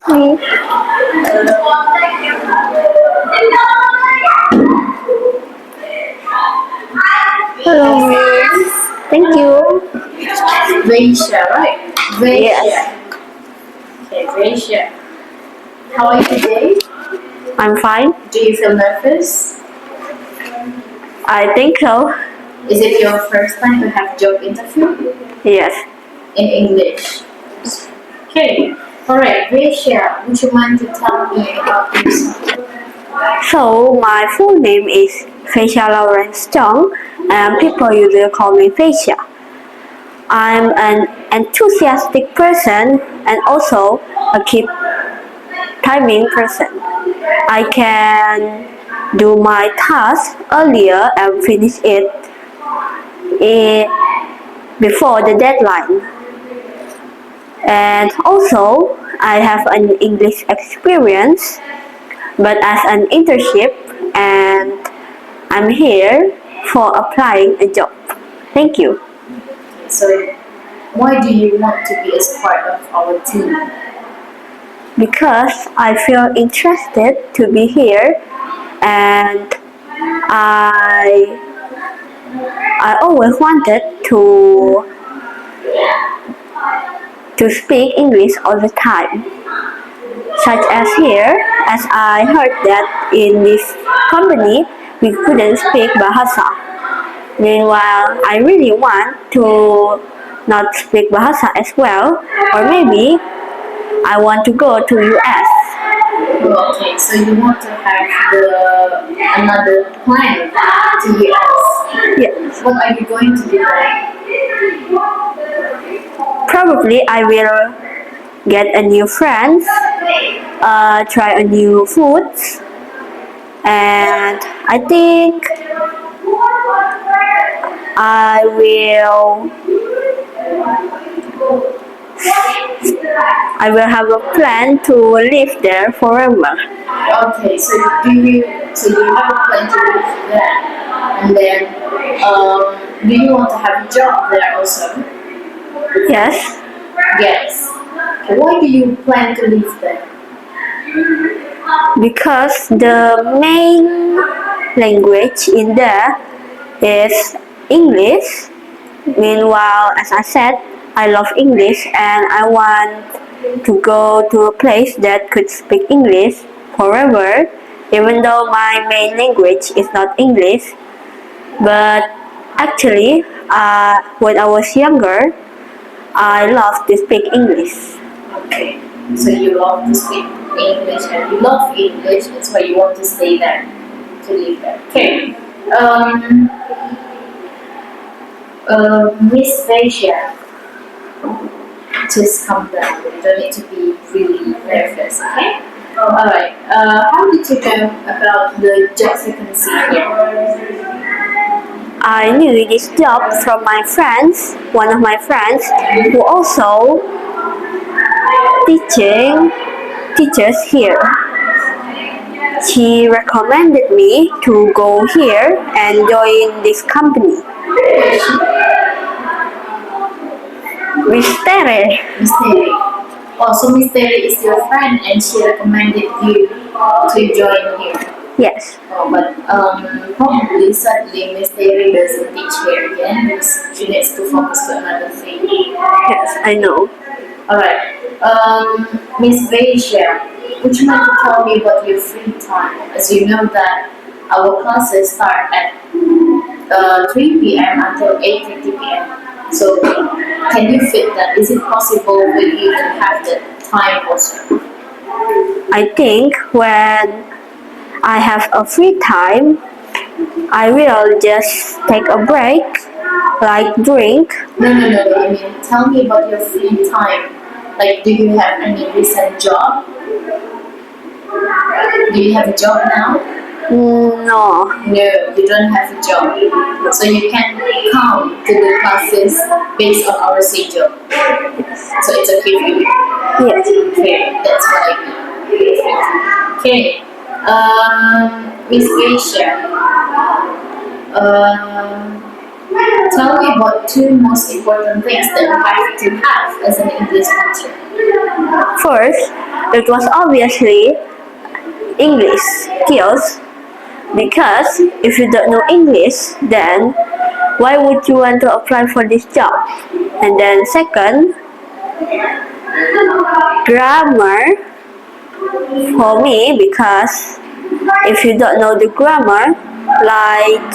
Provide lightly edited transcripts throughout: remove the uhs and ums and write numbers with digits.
Me. Hello, Miss. Thank you. Veshia, right? Yes, Veshia. Okay, Veshia. How are you today? I'm fine. Do you feel nervous? I think so. Is it your first time to have job interview Yes. in English? Okay. Alright, Veshia, would you mind to tell me about yourself? So my full name is Veshia Lawrence Chung, and people usually call me Veshia. I'm an enthusiastic person and also a keep timing person. I can do my task earlier and finish it eh, before the deadline. And also, I have an English experience, but as an internship, and I'm here for applying a job. Thank you. So, why do you want to be as part of our team? Because I feel interested to be here, and I I always wanted to speak English all the time. Such as here, as I heard that in this company we couldn't speak Bahasa. Meanwhile, I really want to not speak Bahasa as well, or maybe I want to go to US. Oh, okay, so you want to have another plan to US. Yes. What are you going to do there? Probably I will get a new friends, try a new foods, and I think I will I will have a plan to live there forever. Okay, so you have a plan to live there, and then do you want to have a job there also? Yes, Yes. Why do you plan to live there? because the main language in there is English. Meanwhile, as I said, I love English and I want to go to a place that could speak English forever, even though my main language is not English. But actually, when I was younger, I loved to speak English. Okay, so you love to speak English and you love English. That's why you want to stay there, to live there. Okay. Um, Miss Veshia, just calm down. You don't need to be really nervous, okay? Alright. How did you know about the job vacancy here? I knew this job from my friends, one of my friends, who also teaching teachers here. She recommended me to go here and join this company. Mistere. Miss Terry. Oh, so Miss Terry is your friend and she recommended you to join here. Yes, Oh, but probably sadly Miss Terry doesn't teach here again because she needs to focus to another thing. yes, I know. Alright. Miss Veshia, would you mind to tell me about your free time? As you know that our classes start at 3 p.m. until 8:30 p.m. So can you fit that? Is it possible for you to have that time also? I think when I have a free time, I will just take a break, like drink. No. I mean, tell me about your free time. Like, do you have any recent job? Do you have a job now? No, No, you don't have a job. So you can come to the classes based on our schedule. So it's okay for you. yes. Okay, that's what I mean. Okay. Miss Asia, tell me about two most important things that you have to have as an English teacher. First, it was obviously English skills, because if you don't know English, then why would you want to apply for this job? And then second, grammar for me, because if you don't know the grammar, like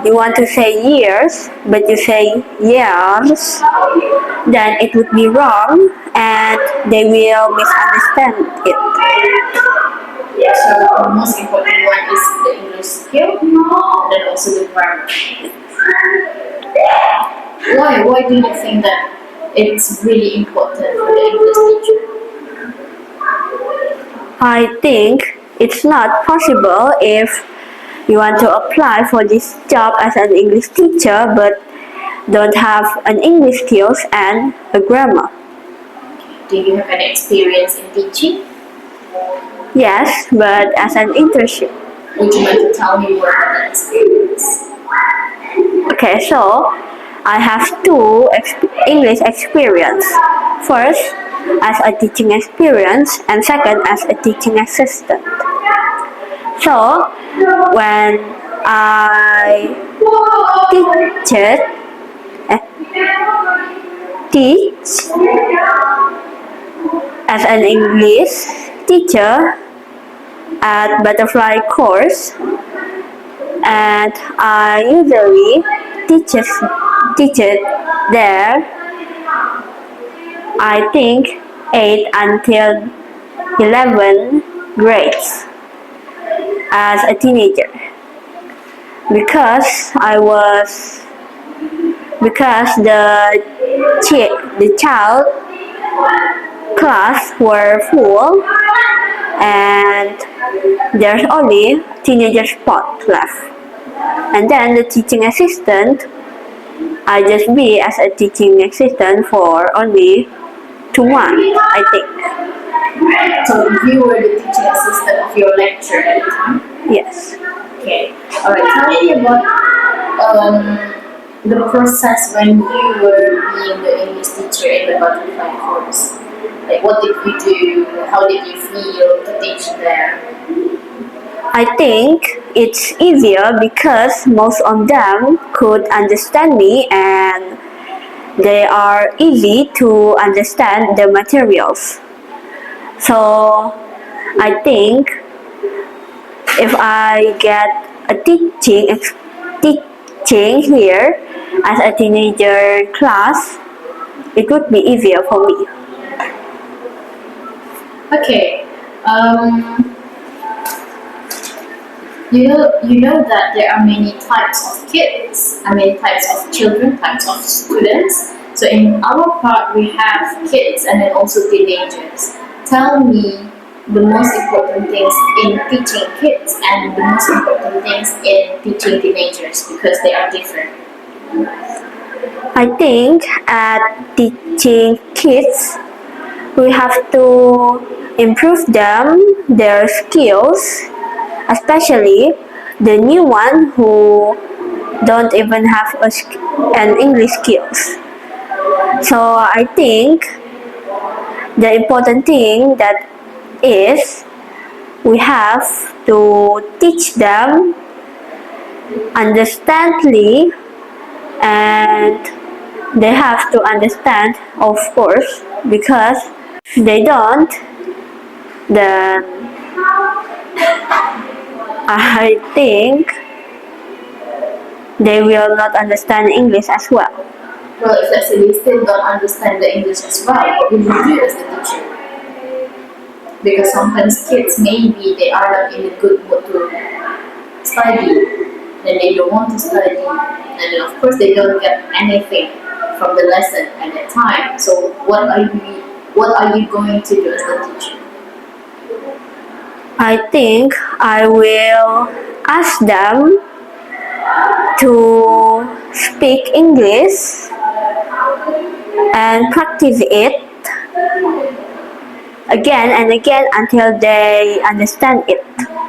you want to say years but you say years, then it would be wrong and they will misunderstand it. So the most important one is the English skill, and then also the grammar. Why do you think that it's really important for the English teacher? I think it's not possible if you want to apply for this job as an English teacher but don't have an English skills and a grammar. Do you have any experience in teaching? Yes, but as an internship. Would you like to tell me more about that experience? Okay, so I have two English experience. First, as a teaching experience, and second, as a teaching assistant. So, when I teach as an English teacher at Butterfly course, and I usually teach it there, I think 8 until 11 grades as a teenager, because the child class were full and there's only teenager spot left. And then the teaching assistant, I just be as a teaching assistant for only 2 months, I think. So you were the teaching assistant of your lecture at the time? Yes. Okay. Alright, tell me about the process when you were being the English teacher in the butterfly course. Like, what did you do? How did you feel to teach there? I think it's easier because most of them could understand me and they are easy to understand the materials. So I think if I get a teaching here as a teenager class, it would be easier for me. Okay. You know that there are many types of kids, many types of children, types of students. So in our part, we have kids and then also teenagers. Tell me the most important things in teaching kids and the most important things in teaching teenagers, because they are different. I think at teaching kids, we have to improve their skills, especially the new one who don't even have an English skills. So I think the important thing that is we have to teach them understandly, and they have to understand, of course, because if they don't, then I think they will not understand English as well. Well, if let's say they still don't understand the English as well, what will you do as the teacher? Because sometimes kids, maybe they are not in a good mood to study, then they don't want to study, and then of course they don't get anything from the lesson at that time. So what are you going to do as the teacher? I think I will ask them to speak English and practice it again and again until they understand it.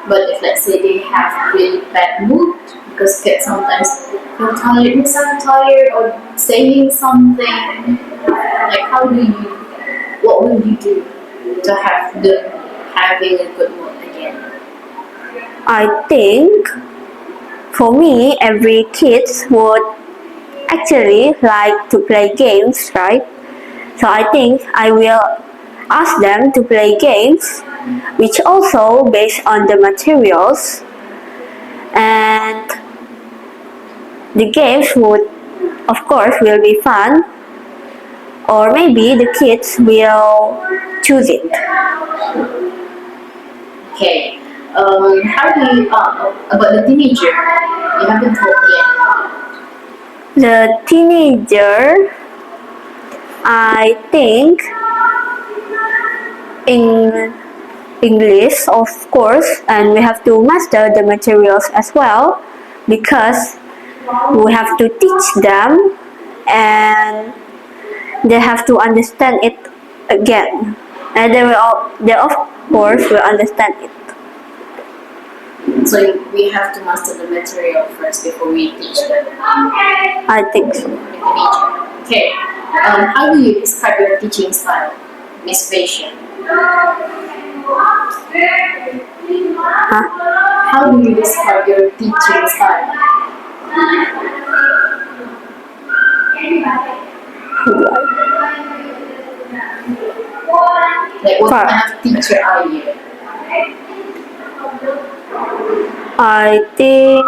But if let's say they have really bad mood, because kids sometimes feel tired, so tired, or saying something, like what will you do to have them having a good mood again? I think for me, every kid would actually like to play games, right? So I think I will ask them to play games, which also based on the materials, and the games would, of course, will be fun, or maybe the kids will choose it. Okay. How do you about the teenager? You haven't told yet. The teenager, I think in English, of course, and we have to master the materials as well because we have to teach them and they have to understand it again. And they of course will understand it. So we have to master the material first before we teach them. I think so. Okay. How do you describe your teaching style, Miss Veshia? Huh? How do you describe your teaching style? Like what kind of teacher are you? I think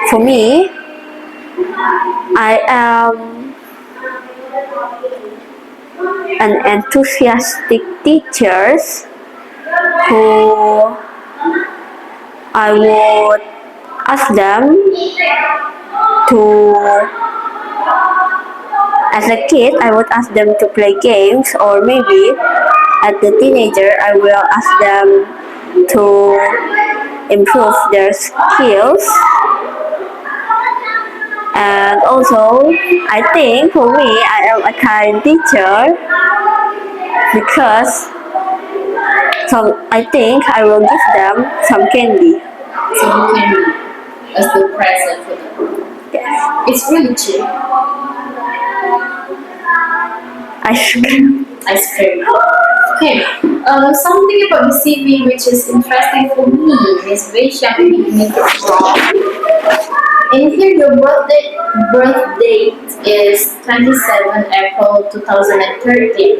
for me, I am an enthusiastic teacher who I would ask them to, as a kid, I would ask them to play games, or maybe as a teenager, I will ask them to improve their skills. And also, I think for me, I am a kind teacher because I think I will give them some candy. So you can as the present for them. Yes. It's really cheap. Ice cream. Ice cream. Okay. Something about the CV which is interesting for me is Veshia, maybe you make it wrong. In here, your birth date is 27 April 2013,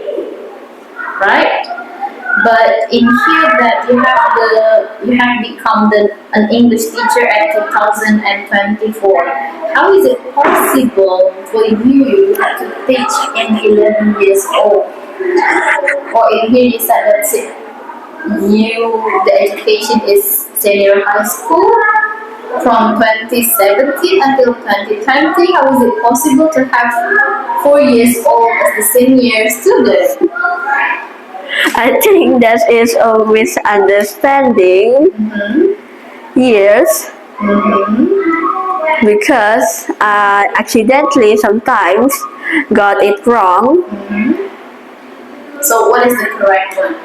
right? But in here that you have become an English teacher at 2024. How is it possible for you to teach in 11 years old? Or in here you said that the education is senior high school from 2017 until 2020. How is it possible to have 4 years old as the senior student? I think that is a misunderstanding. Yes. Because I accidentally sometimes got it wrong. So what is the correct one?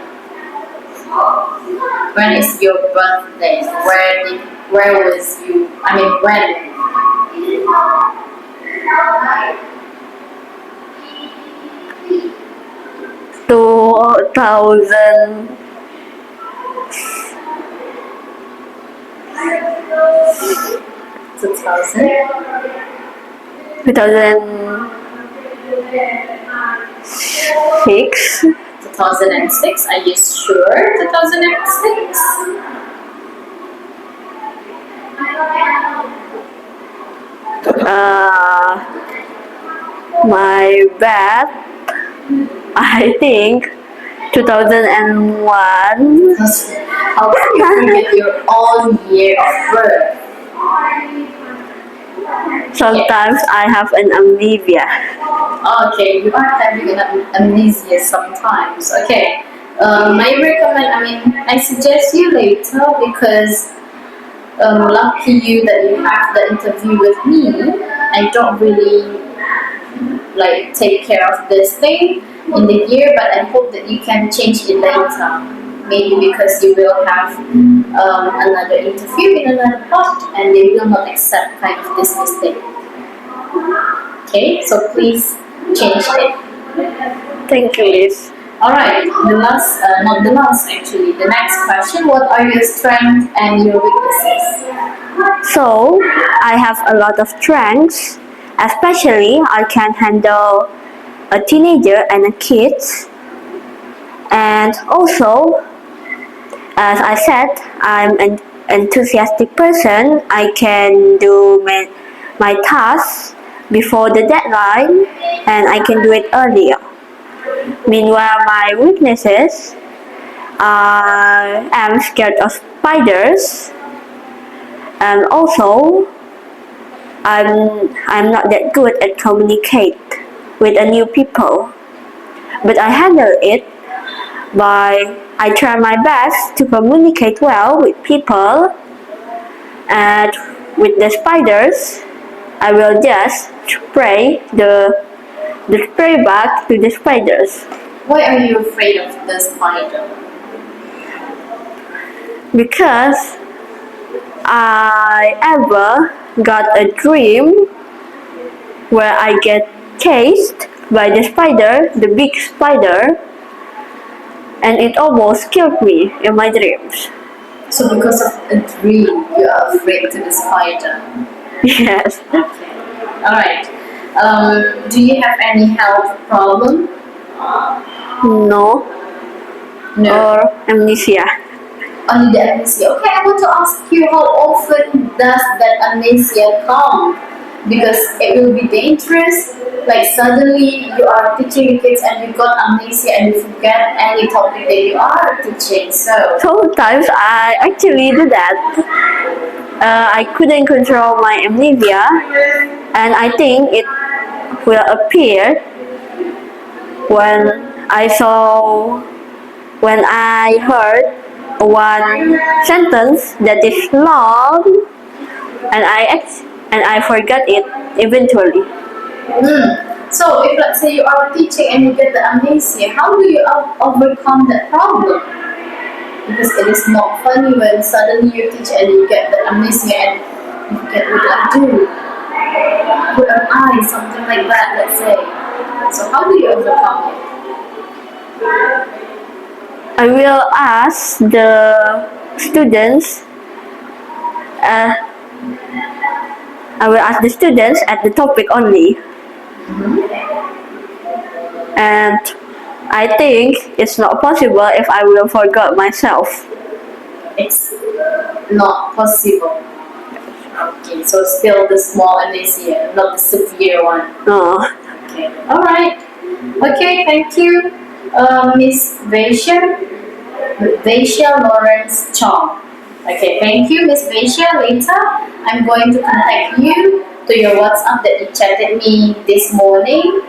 When is your birthday? Where was you? I mean when? 2000. 2006. 2006. Are you sure? 2006. My bad. I think 2001. How can you forget your own year of birth? Sometimes I have an amnesia. Okay, you are having an amnesia sometimes. Okay. I suggest you later because lucky you that you have the interview with me. I don't really take care of this thing in the year, but I hope that you can change it later. Maybe because you will have another interview in another part and they will not accept kind of this mistake. Okay, so please change it. Thank you, Liz. Alright, not the last actually. The next question: what are your strengths and your weaknesses? So I have a lot of strengths, especially I can handle a teenager and a kids. And also, as I said, I'm an enthusiastic person. I can do my tasks before the deadline and I can do it earlier. Meanwhile, my weaknesses are I'm scared of spiders and also I'm not that good at communicate with a new people. But I handle it by I try my best to communicate well with people and with the spiders I will just spray the spray bag to the spiders Why are you afraid of the spider? because I ever got a dream where I get chased by the spider, the big spider, and it almost killed me in my dreams. So because of a dream, you are afraid to the spider. Yes. Alright. Do you have any health problem? No. No. Or amnesia. Only the amnesia. Okay, I want to ask you how often does that amnesia come? Because it will be dangerous. Like suddenly you are teaching kids and you got amnesia and you forget any topic that you are teaching. So Sometimes I actually do that. I couldn't control my amnesia, and I think it will appear when I saw when I heard one sentence that is long and I forgot it eventually. So if let's say you are teaching and you get the amnesia, how do you overcome that problem? Because it is not funny when suddenly you teach and you get the amnesia and you forget what I do. What am I? Something like that, let's say. So how do you overcome it? I will ask the students. Uh, I will ask the students at the topic only, and I think it's not possible if I will forget myself. It's not possible. Okay, so still the small amnesia, not the severe one. No. Okay. All right. Okay. Thank you, Miss Veshia Lawrence Chong. Okay. Thank you, Miss Veshia. Later, I'm going to contact you to your WhatsApp that you chatted me this morning.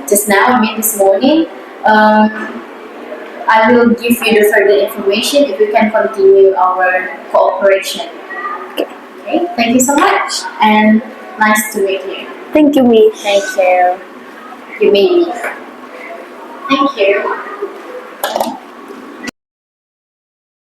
Just now, I mean this morning. I will give you the further information if we can continue our cooperation. Okay. Thank you so much, and nice to meet you. Thank you, Miss. Thank you. You made me. Thank you.